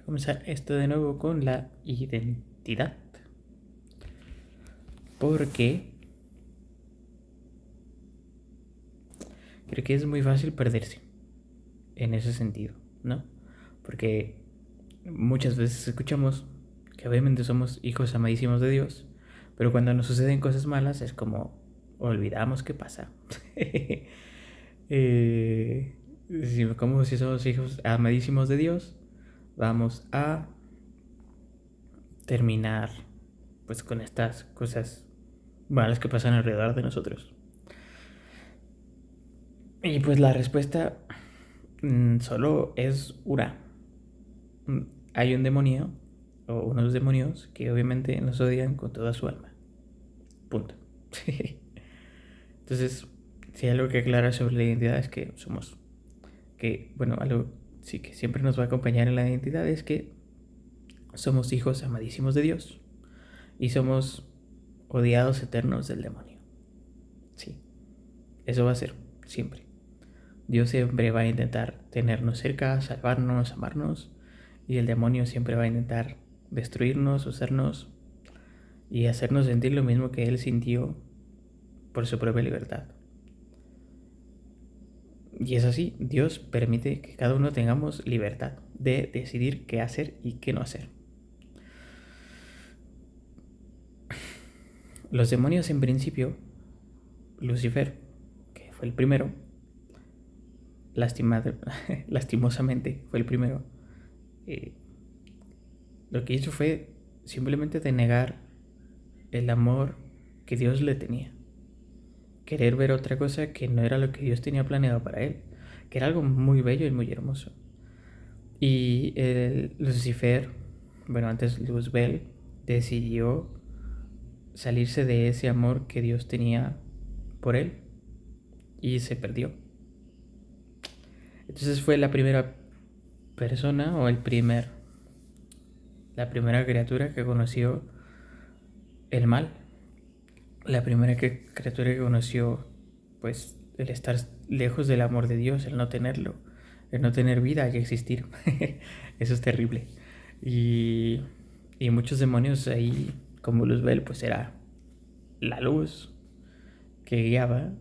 comenzar esto de nuevo con la identidad. Porque creo que es muy fácil perderse en ese sentido, ¿no? Porque muchas veces escuchamos que obviamente somos hijos amadísimos de Dios, pero cuando nos suceden cosas malas es como olvidamos qué pasa. eh, como si somos hijos amadísimos de Dios, vamos a terminar pues con estas cosas malas que pasan alrededor de nosotros. Y pues la respuesta solo es una. Hay un demonio o unos demonios que obviamente nos odian con toda su alma. Punto. Entonces, si hay algo que aclarar sobre la identidad es que somos, algo sí que siempre nos va a acompañar en la identidad es que somos hijos amadísimos de Dios y somos odiados eternos del demonio. Sí, eso va a ser siempre. Dios siempre va a intentar tenernos cerca, salvarnos, amarnos, y el demonio siempre va a intentar destruirnos, usarnos y hacernos sentir lo mismo que él sintió por su propia libertad. Y es así, Dios permite que cada uno tengamos libertad de decidir qué hacer y qué no hacer. Los demonios en principio, Lucifer, que fue el primero, lastimosamente fue el primero, eh, lo que hizo fue simplemente denegar el amor que Dios le tenía. Querer ver otra cosa que no era lo que Dios tenía planeado para él, que era algo muy bello y muy hermoso. Y Lucifer, antes Luzbel, decidió salirse de ese amor que Dios tenía por él y se perdió. Entonces fue la primera persona o la primera criatura que conoció el mal, la primera criatura que conoció pues el estar lejos del amor de Dios, el no tenerlo, el no tener vida y existir. Eso es terrible. Y, y muchos demonios ahí, como Luzbel, pues era la luz que guiaba,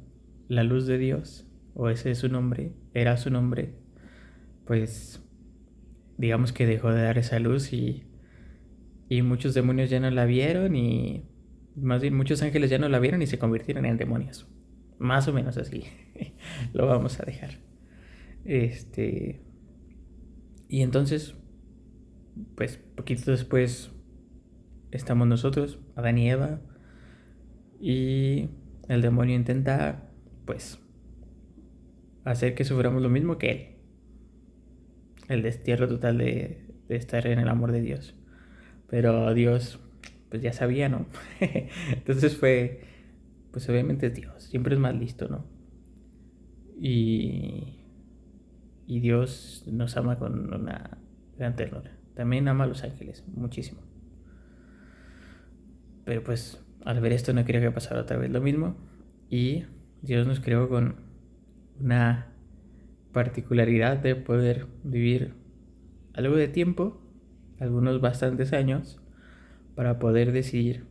la luz de Dios, o ese es su nombre, era su nombre, pues digamos que dejó de dar esa luz y muchos demonios ya no la vieron y más bien muchos ángeles ya no la vieron y se convirtieron en demonios. Más o menos así. Lo vamos a dejar. Y entonces, pues poquito después estamos nosotros, Adán y Eva, y el demonio intenta, pues, hacer que suframos lo mismo que él. El destierro total de estar en el amor de Dios. Pero Dios, pues ya sabía, ¿no? Entonces pues obviamente es Dios, siempre es más listo, ¿no? Y, y Dios nos ama con una gran ternura. También ama a los ángeles, muchísimo. Pero pues al ver esto no quería que pasara otra vez lo mismo. Y Dios nos creó con una particularidad de poder vivir algo de tiempo, algunos bastantes años, para poder decidir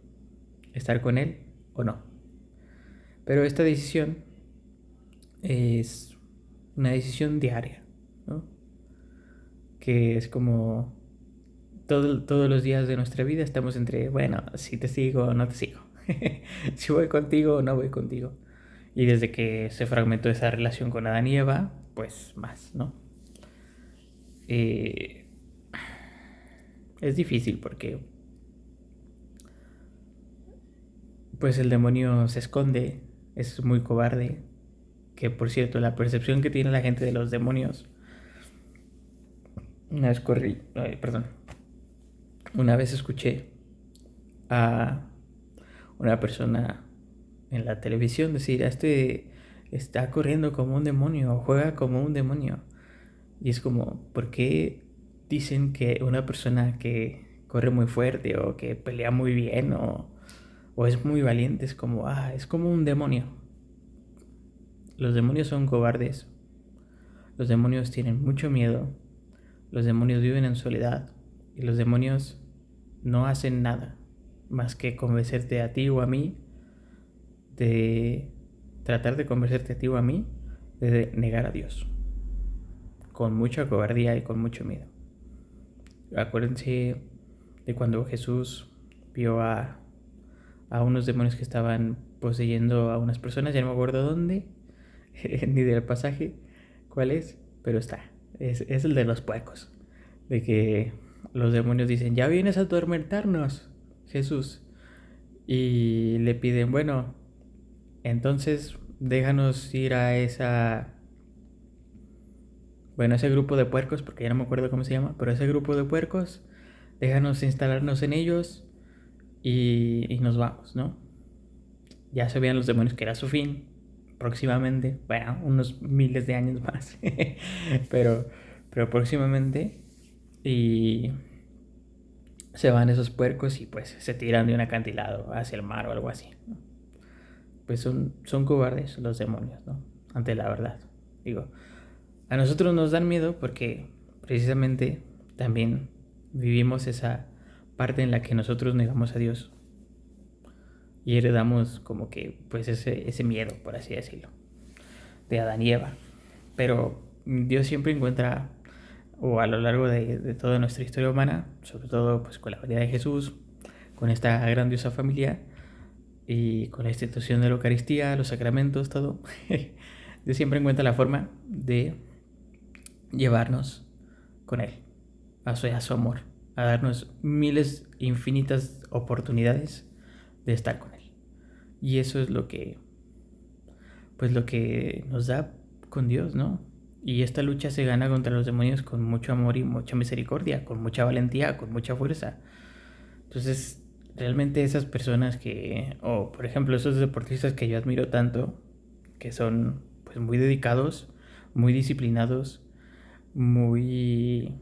estar con Él o no. Pero esta decisión es una decisión diaria, ¿no? Que es como todos los días de nuestra vida estamos entre, bueno, si te sigo o no te sigo, si voy contigo o no voy contigo. Y desde que se fragmentó esa relación con Adán y Eva, pues más, ¿no? Eh, es difícil porque pues el demonio se esconde, es muy cobarde. Que por cierto, la percepción que tiene la gente de los demonios. Una vez Una vez escuché a una persona en la televisión decir: este está corriendo como un demonio, o juega como un demonio. Y es como, ¿por qué dicen que una persona que corre muy fuerte o que pelea muy bien o es muy valiente es como, es como un demonio? Los demonios son cobardes, los demonios tienen mucho miedo, los demonios viven en soledad, Y los demonios no hacen nada más que convencerte a ti o a mí de tratar de convencerte a ti o a mí de negar a Dios, con mucha cobardía y con mucho miedo. Acuérdense de cuando Jesús vio a unos demonios que estaban poseyendo a unas personas, ya no me acuerdo dónde, ni del pasaje, cuál es, pero es el de los puercos, de que los demonios dicen, ya vienes a atormentarnos, Jesús, y le piden, bueno, entonces déjanos ir a ese grupo de puercos, porque ya no me acuerdo cómo se llama, pero ese grupo de puercos, déjanos instalarnos en ellos y nos vamos, ¿no? Ya sabían los demonios que era su fin, próximamente, bueno, unos miles de años más, pero, pero próximamente, y se van esos puercos y pues se tiran de un acantilado hacia el mar o algo así, ¿no? Pues son cobardes los demonios, ¿no? Ante la verdad. Digo, a nosotros nos dan miedo porque precisamente también vivimos esa parte en la que nosotros negamos a Dios y heredamos como que pues ese miedo, por así decirlo, de Adán y Eva. Pero Dios siempre encuentra, o a lo largo de toda nuestra historia humana, sobre todo pues con la venida de Jesús, con esta grandiosa familia y con la institución de la Eucaristía, los sacramentos, todo, Dios siempre encuentra la forma de llevarnos con Él, a su amor, a darnos miles, infinitas oportunidades de estar con Él. Y eso es lo que nos da con Dios, ¿no? Y esta lucha se gana contra los demonios con mucho amor y mucha misericordia, con mucha valentía, con mucha fuerza. Entonces, realmente esas personas o por ejemplo, esos deportistas que yo admiro tanto, que son pues muy dedicados, muy disciplinados, muy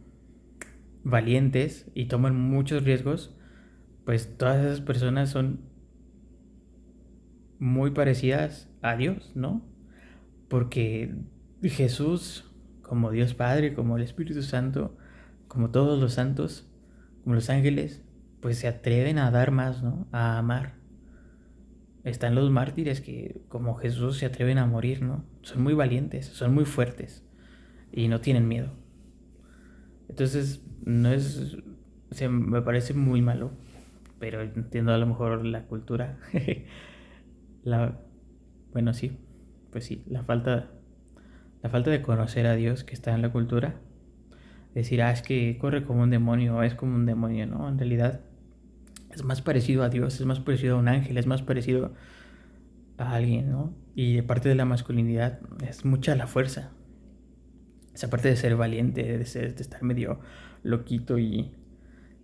valientes y toman muchos riesgos, pues todas esas personas son muy parecidas a Dios, ¿no? Porque Jesús, como Dios Padre, como el Espíritu Santo, como todos los santos, como los ángeles, pues se atreven a dar más, ¿no? A amar. Están los mártires que, como Jesús, se atreven a morir, ¿no? Son muy valientes, son muy fuertes y no tienen miedo. Entonces, no es... me parece muy malo, pero entiendo a lo mejor la cultura. la, bueno, sí, pues sí, la falta de conocer a Dios que está en la cultura. Decir, es que corre como un demonio, es como un demonio, ¿no? En realidad es más parecido a Dios, es más parecido a un ángel, es más parecido a alguien, ¿no? Y de parte de la masculinidad es mucha la fuerza. Esa parte de ser valiente, de estar medio loquito y,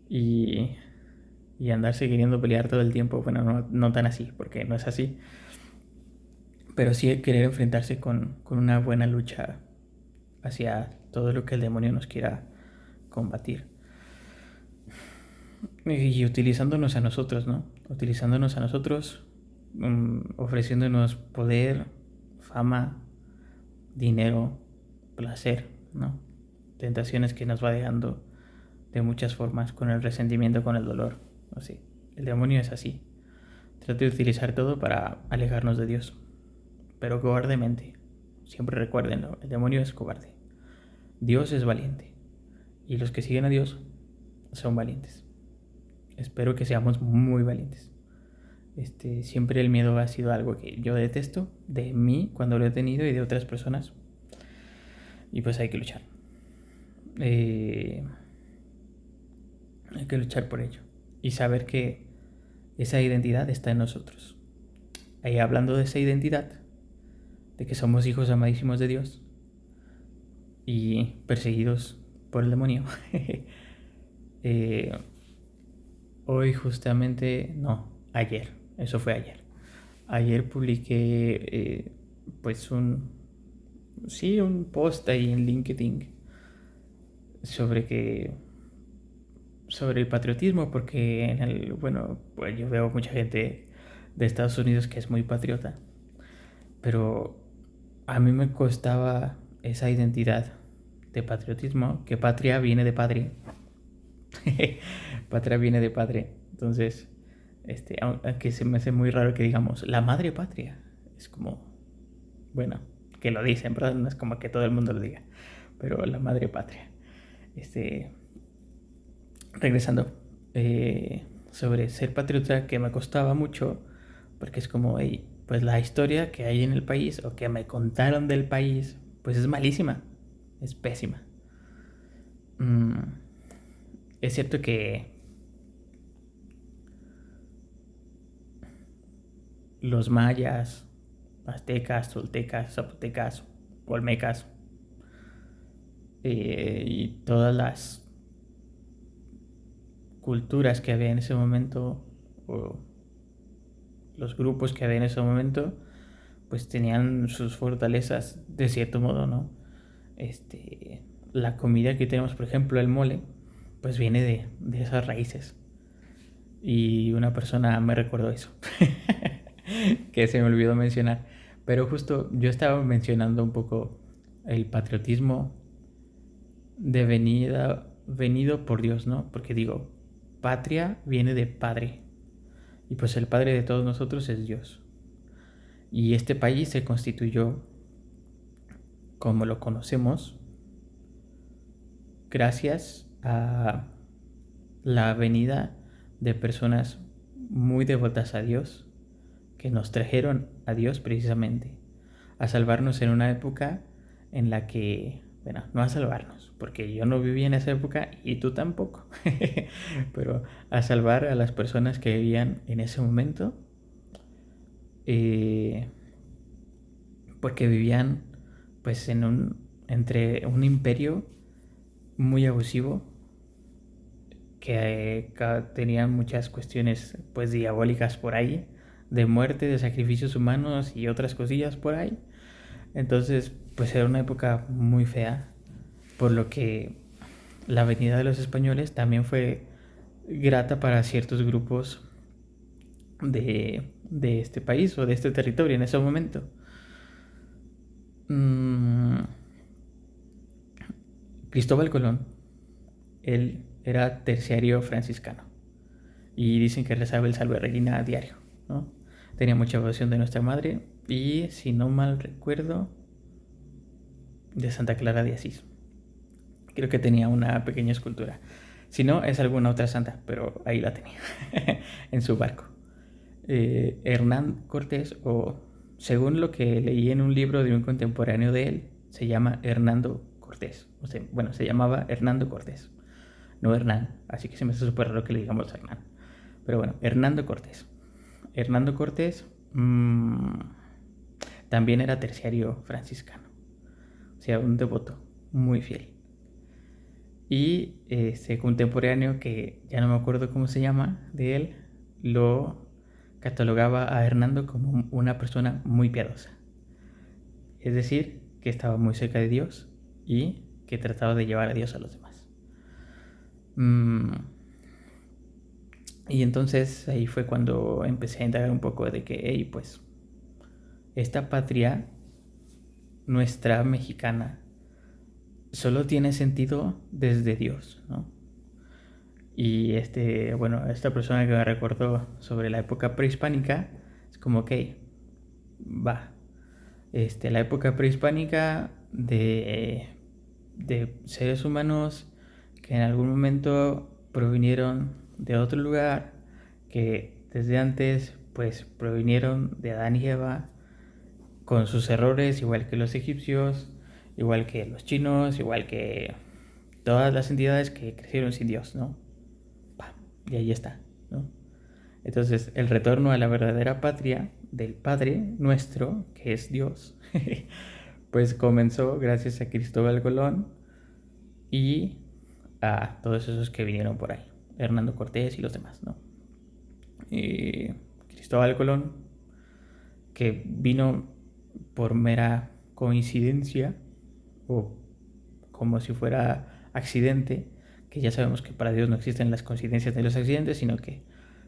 y andarse queriendo pelear todo el tiempo. Bueno, no tan así, porque no es así. Pero sí querer enfrentarse con una buena lucha hacia todo lo que el demonio nos quiera combatir. Y utilizándonos a nosotros, ¿no? Utilizándonos a nosotros, ofreciéndonos poder, fama, dinero, placer, ¿no? Tentaciones que nos va dejando de muchas formas, con el resentimiento, con el dolor. Así. El demonio es así. Trata de utilizar todo para alejarnos de Dios, pero cobardemente. Siempre recuérdenlo, el demonio es cobarde. Dios es valiente. Y los que siguen a Dios son valientes. Espero que seamos muy valientes. Siempre el miedo ha sido algo que yo detesto de mí cuando lo he tenido y de otras personas. Y pues hay que luchar. Hay que luchar por ello. Y saber que esa identidad está en nosotros. Ahí hablando de esa identidad, de que somos hijos amadísimos de Dios y perseguidos por el demonio. eh, Hoy justamente, no, ayer, eso fue ayer. Ayer publiqué pues un post ahí en LinkedIn sobre sobre el patriotismo, porque bueno, pues yo veo mucha gente de Estados Unidos que es muy patriota, pero a mí me costaba esa identidad de patriotismo, que patria viene de padre, Patria viene de padre. Entonces, aunque se me hace muy raro que digamos la madre patria. Es como, bueno, que lo dicen, ¿verdad? No es como que todo el mundo lo diga. Pero la madre patria. Este, regresando, sobre ser patriota, que me costaba mucho, porque es como, hey, pues la historia que hay en el país o que me contaron del país, pues es malísima, es pésima. Mm, es cierto que los mayas, aztecas, toltecas, zapotecas, olmecas y todas las culturas que había en ese momento, o los grupos que había en ese momento, pues tenían sus fortalezas de cierto modo, ¿no? La comida que tenemos, por ejemplo, el mole, pues viene de esas raíces. Y una persona me recordó eso, que se me olvidó mencionar. Pero justo yo estaba mencionando un poco el patriotismo venido por Dios, ¿no? Porque digo, patria viene de padre. Y pues el padre de todos nosotros es Dios. Y este país se constituyó como lo conocemos gracias a la venida de personas muy devotas a Dios que nos trajeron a Dios precisamente a salvarnos en una época en la que, bueno, no a salvarnos, porque yo no viví en esa época y tú tampoco, pero a salvar a las personas que vivían en ese momento, eh, porque vivían pues entre un imperio muy abusivo que tenían muchas cuestiones pues diabólicas por ahí, de muerte, de sacrificios humanos y otras cosillas por ahí. Entonces, pues era una época muy fea, por lo que la venida de los españoles también fue grata para ciertos grupos de este país o de este territorio en ese momento. Mm, Cristóbal Colón, él era terciario franciscano y dicen que rezaba el Salve Regina a diario, ¿no? Tenía mucha devoción de nuestra madre y, si no mal recuerdo, de Santa Clara de Asís. Creo que tenía una pequeña escultura. Si no, es alguna otra santa, pero ahí la tenía, en su barco. Hernán Cortés, o según lo que leí en un libro de un contemporáneo de él, se llama Hernando Cortés. O sea, bueno, se llamaba Hernando Cortés, no Hernán. Así que se me hace súper raro que le digamos Hernán. Pero bueno, Hernando Cortés. Hernando Cortés también era terciario franciscano. O sea, un devoto muy fiel. Y ese contemporáneo, que ya no me acuerdo cómo se llama, de él, lo catalogaba a Hernando como una persona muy piadosa. Es decir, que estaba muy cerca de Dios y que trataba de llevar a Dios a los demás. Y entonces ahí fue cuando empecé a indagar un poco de que, hey, pues, esta patria nuestra mexicana solo tiene sentido desde Dios, ¿no? Y bueno, esta persona que me recordó sobre la época prehispánica, es como, ok, va. La época prehispánica de seres humanos que en algún momento provinieron de otro lugar, que desde antes pues provinieron de Adán y Eva con sus errores, igual que los egipcios, igual que los chinos, igual que todas las entidades que crecieron sin Dios, ¿no? Y ahí está, ¿no? Entonces, el retorno a la verdadera patria del Padre nuestro, que es Dios, pues comenzó gracias a Cristóbal Colón y a todos esos que vinieron por ahí, Hernando Cortés y los demás, ¿no? Y Cristóbal Colón, que vino por mera coincidencia o como si fuera accidente, que ya sabemos que para Dios no existen las coincidencias ni los accidentes, sino que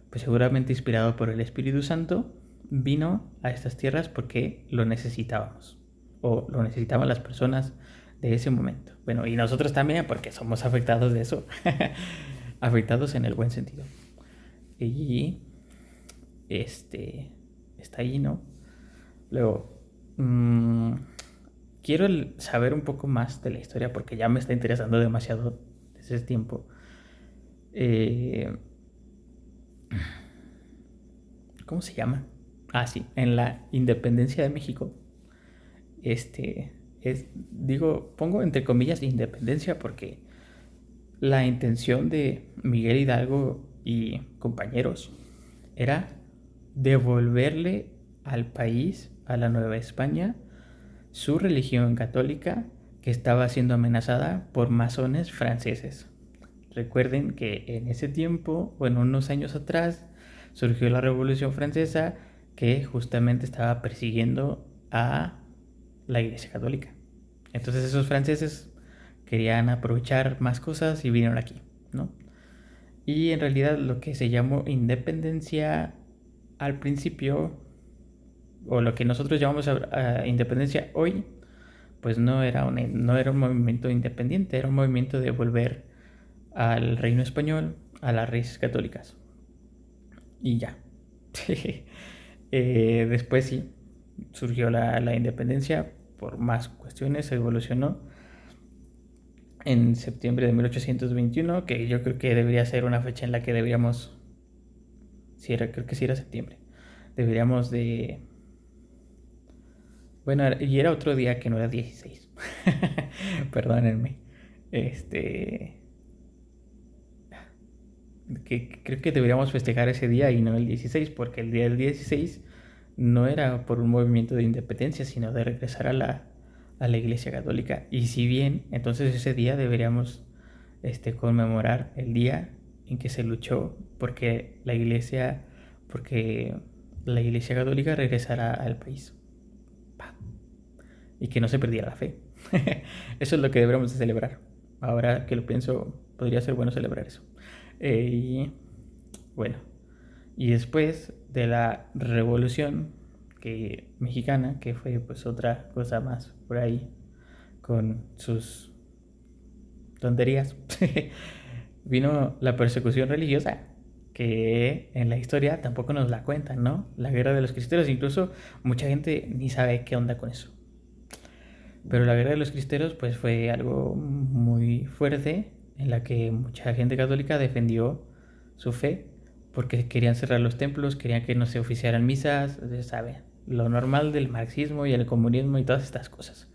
pues seguramente inspirado por el Espíritu Santo, vino a estas tierras porque lo necesitábamos, o lo necesitaban las personas de ese momento. Bueno, y nosotros también, porque somos afectados de eso. afectados en el buen sentido. Y está ahí, ¿no? Luego, quiero saber un poco más de la historia porque ya me está interesando demasiado desde ese tiempo. ¿Cómo se llama? Ah, sí, en la independencia de México. Pongo entre comillas independencia porque la intención de Miguel Hidalgo y compañeros era devolverle al país, a la Nueva España, su religión católica que estaba siendo amenazada por masones franceses. Recuerden que en ese tiempo, bueno, unos años atrás, surgió la Revolución Francesa que justamente estaba persiguiendo a la Iglesia Católica. Entonces esos franceses querían aprovechar más cosas y vinieron aquí, ¿no? Y en realidad lo que se llamó independencia al principio, o lo que nosotros llamamos a independencia hoy, pues no era un movimiento independiente, era un movimiento de volver al reino español, a las raíces católicas. Y ya. Después sí, surgió la independencia por más cuestiones, se evolucionó en septiembre de 1821, que yo creo que debería ser una fecha en la que deberíamos, creo que sí era septiembre, deberíamos de... Bueno, y era otro día que no era 16. Perdónenme. Que creo que deberíamos festejar ese día y no el 16, porque el día del 16 no era por un movimiento de independencia, sino de regresar a la Iglesia Católica. Y si bien, entonces ese día deberíamos conmemorar el día en que se luchó porque la Iglesia Católica regresara al país. Y que no se perdiera la fe. Eso es lo que deberíamos de celebrar. Ahora que lo pienso, podría ser bueno celebrar eso. Y bueno, y después de la revolución mexicana, que fue pues otra cosa más por ahí, con sus tonterías, vino la persecución religiosa, que en la historia tampoco nos la cuentan, ¿no? La guerra de los cristeros, incluso mucha gente ni sabe qué onda con eso. Pero la guerra de los cristeros pues fue algo muy fuerte en la que mucha gente católica defendió su fe porque querían cerrar los templos, querían que no se oficiaran misas, ¿saben? Lo normal del marxismo y el comunismo y todas estas cosas.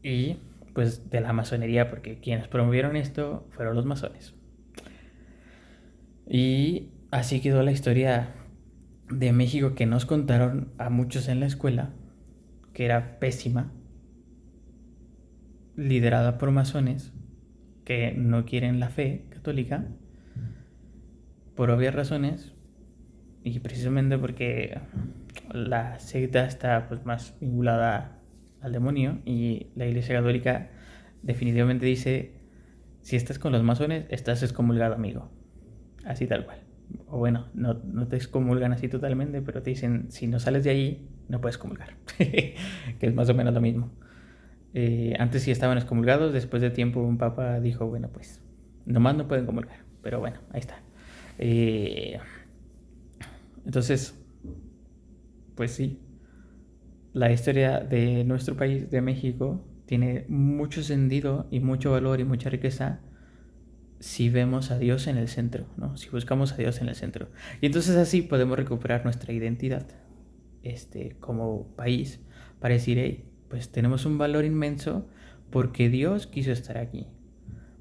Y pues de la masonería, porque quienes promovieron esto fueron los masones. Y así quedó la historia de México que nos contaron a muchos en la escuela, que era pésima, liderada por masones que no quieren la fe católica por obvias razones y precisamente porque la secta está pues más vinculada al demonio y la Iglesia Católica definitivamente dice: si estás con los masones estás excomulgado, amigo, así tal cual. O bueno, no te excomulgan así totalmente, pero te dicen: si no sales de ahí no puedes comulgar. Que es más o menos lo mismo. Antes sí estaban excomulgados, después de tiempo un papa dijo: bueno, pues nomás no pueden comulgar, pero bueno, ahí está. Entonces, pues sí, la historia de nuestro país, de México, tiene mucho sentido y mucho valor y mucha riqueza si vemos a Dios en el centro, ¿no? Si buscamos a Dios en el centro. Y entonces así podemos recuperar nuestra identidad como país para decir: hey, pues tenemos un valor inmenso porque Dios quiso estar aquí.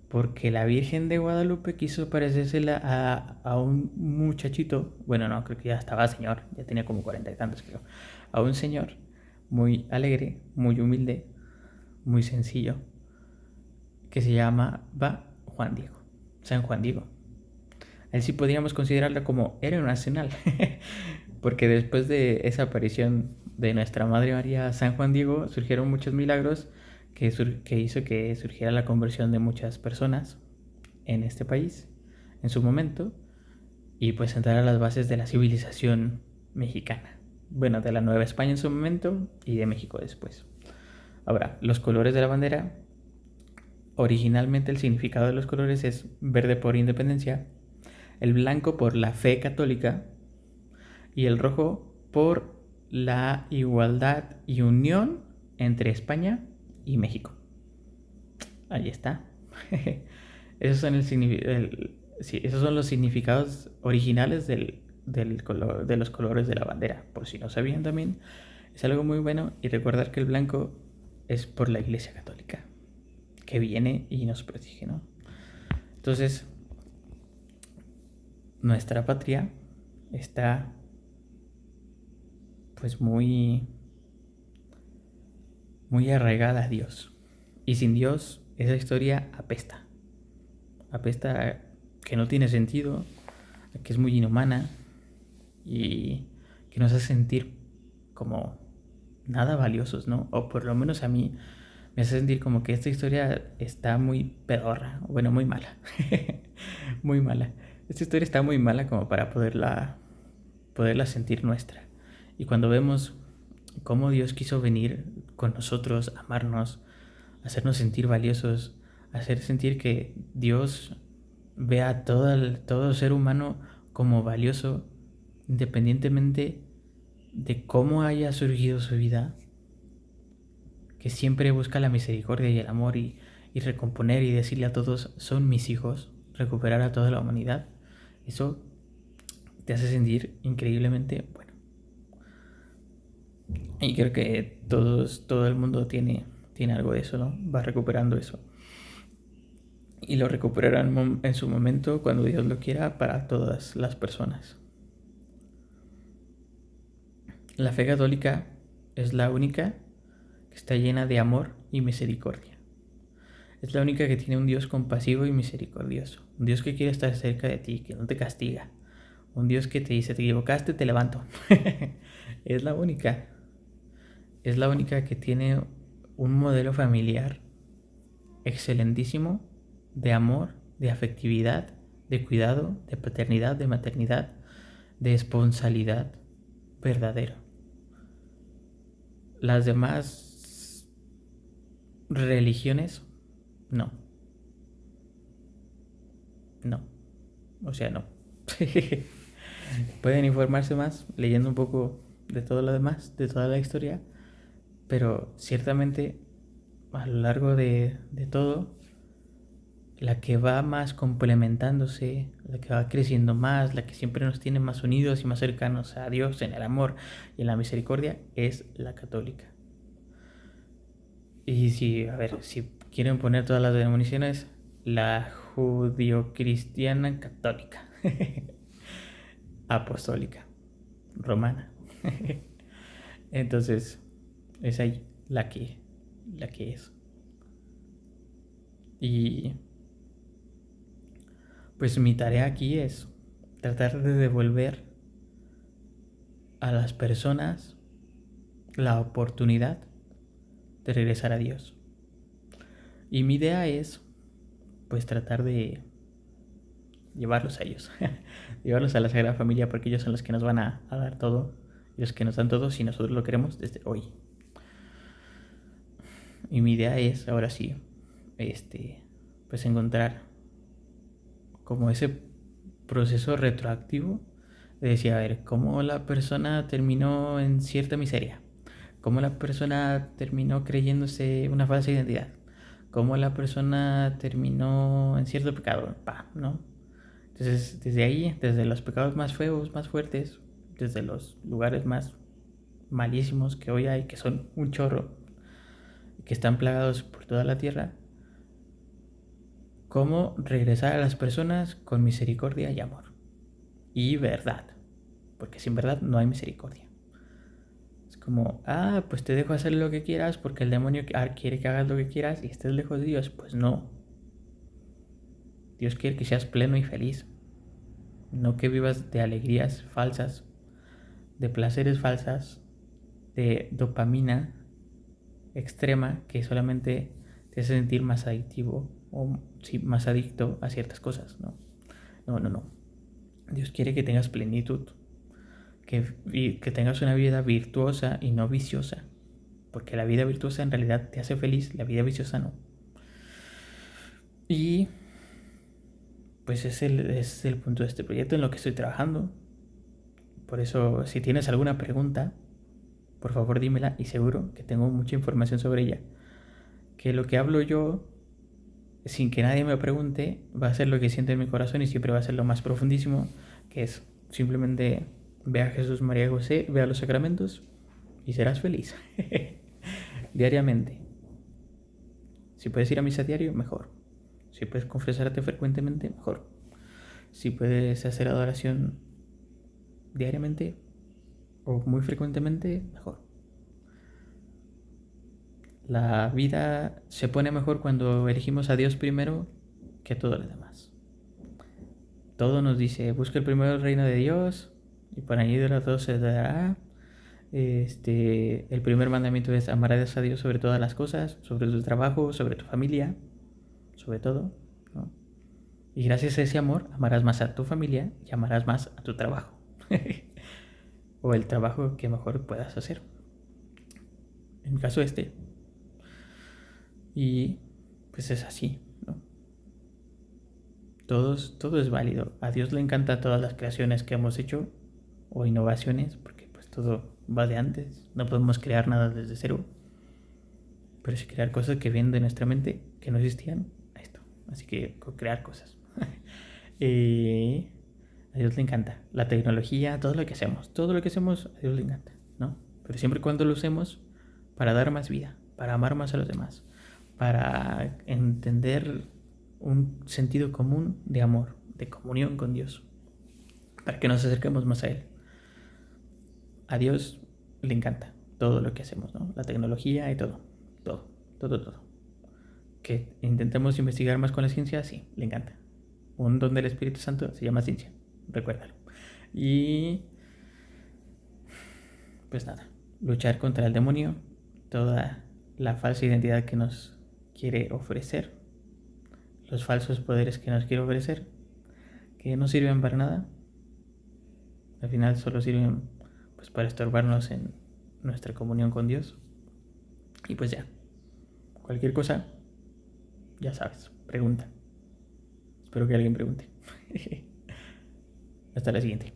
Porque la Virgen de Guadalupe quiso parecérsela a un muchachito, bueno, no, creo que ya estaba señor, ya tenía como 40 y tantos, creo, a un señor muy alegre, muy humilde, muy sencillo, que se llamaba Juan Diego, San Juan Diego. Él sí podríamos considerarlo como héroe nacional, porque después de esa aparición de nuestra Madre María, San Juan Diego, surgieron muchos milagros que hizo que surgiera la conversión de muchas personas en este país en su momento y pues sentara las bases de la civilización mexicana. Bueno, de la Nueva España en su momento y de México después. Ahora, los colores de la bandera originalmente el significado de los colores es verde por independencia, el blanco por la fe católica y el rojo por la igualdad y unión entre España y México. Ahí está. Esos son, esos son los significados originales del color, de los colores de la bandera. Por si no sabían también, es algo muy bueno. Y recordar que el blanco es por la Iglesia Católica, que viene y nos protege, ¿no? Entonces, nuestra patria está pues muy arraigada a Dios. Y sin Dios, esa historia apesta. Apesta que no tiene sentido, que es muy inhumana y que nos hace sentir como nada valiosos, ¿no? O por lo menos a mí me hace sentir como que esta historia está muy pedorra, bueno, muy mala. Muy mala. Esta historia está muy mala como para poderla sentir nuestra. Y cuando vemos cómo Dios quiso venir con nosotros, amarnos, hacernos sentir valiosos, hacer sentir que Dios ve a todo ser humano como valioso, independientemente de cómo haya surgido su vida, que siempre busca la misericordia y el amor y recomponer y decirle a todos, son mis hijos, recuperar a toda la humanidad. Eso te hace sentir increíblemente bueno. Y creo que todo el mundo tiene algo de eso, ¿no? Va recuperando eso. Y lo recuperará en su momento cuando Dios lo quiera para todas las personas. La fe católica es la única que está llena de amor y misericordia. Es la única que tiene un Dios compasivo y misericordioso. Un Dios que quiere estar cerca de ti, que no te castiga. Un Dios que te dice, te equivocaste, te levanto. Es la única. Es la única que tiene un modelo familiar excelentísimo de amor, de afectividad, de cuidado, de paternidad, de maternidad, de responsabilidad verdadero. Las demás religiones, no. No. O sea, no. Pueden informarse más leyendo un poco de todo lo demás, de toda la historia, pero ciertamente a lo largo de todo, la que va más complementándose, la que va creciendo más, la que siempre nos tiene más unidos y más cercanos a Dios en el amor y en la misericordia, es la católica. Y si, a ver, si quieren poner todas las denominaciones, la judio-cristiana católica, apostólica, romana. Entonces, es ahí la que es. Y pues mi tarea aquí es tratar de devolver a las personas la oportunidad de regresar a Dios. Y mi idea es pues tratar de llevarlos a ellos, llevarlos a la Sagrada Familia, porque ellos son los que nos van a dar todo, y los que nos dan todo si nosotros lo queremos desde hoy. Y mi idea es, ahora sí, pues encontrar como ese proceso retroactivo de decir, a ver, cómo la persona terminó en cierta miseria, cómo la persona terminó creyéndose una falsa identidad, cómo la persona terminó en cierto pecado, ¿no? Entonces, desde ahí, desde los pecados más feos, más fuertes, desde los lugares más malísimos que hoy hay, que son un chorro, que están plagados por toda la tierra, cómo regresar a las personas con misericordia y amor. Y verdad, porque sin verdad no hay misericordia. Es como, pues te dejo hacer lo que quieras porque el demonio quiere que hagas lo que quieras y estés lejos de Dios. Pues no. Dios quiere que seas pleno y feliz. No que vivas de alegrías falsas, de placeres falsas, de dopamina extrema que solamente te hace sentir más adictivo o más adicto a ciertas cosas, ¿no? No. Dios quiere que tengas plenitud, que tengas una vida virtuosa y no viciosa, porque la vida virtuosa en realidad te hace feliz, la vida viciosa no. Y pues es el punto de este proyecto en lo que estoy trabajando. Por eso, si tienes alguna pregunta, por favor dímela y seguro que tengo mucha información sobre ella. Que lo que hablo yo, sin que nadie me pregunte, va a ser lo que siento en mi corazón y siempre va a ser lo más profundísimo, que es simplemente ve a Jesús, María y José, ve a los sacramentos y serás feliz. Diariamente. Si puedes ir a misa diario, mejor. Si puedes confesarte frecuentemente, mejor. Si puedes hacer adoración diariamente o muy frecuentemente, mejor. La vida se pone mejor cuando elegimos a Dios primero que todo lo demás. Todo nos dice, busca el primero el reino de Dios y por añadir a todo se dará. El primer mandamiento es amarás a Dios sobre todas las cosas, sobre tu trabajo, sobre tu familia, sobre todo, ¿no? Y gracias a ese amor amarás más a tu familia y amarás más a tu trabajo. O el trabajo que mejor puedas hacer. En mi caso Y pues es así, ¿no? Todo es válido. A Dios le encantan todas las creaciones que hemos hecho o innovaciones, porque pues todo va de antes. No podemos crear nada desde cero, pero sí crear cosas que vienen de nuestra mente, que no existían, a esto. Así que crear cosas. A Dios le encanta la tecnología, todo lo que hacemos a Dios le encanta, ¿no? Pero siempre y cuando lo usemos para dar más vida, para amar más a los demás, para entender un sentido común de amor, de comunión con Dios, para que nos acerquemos más a Él. A Dios le encanta todo lo que hacemos, ¿no? La tecnología y todo. Que intentemos investigar más con la ciencia, sí, le encanta. Un don del Espíritu Santo se llama ciencia, recuérdalo. Y pues nada, luchar contra el demonio, toda la falsa identidad que nos quiere ofrecer, los falsos poderes que nos quiere ofrecer, que no sirven para nada, al final solo sirven pues para estorbarnos en nuestra comunión con Dios. Y pues ya, cualquier cosa, ya sabes, pregunta. Espero que alguien pregunte. Hasta la siguiente.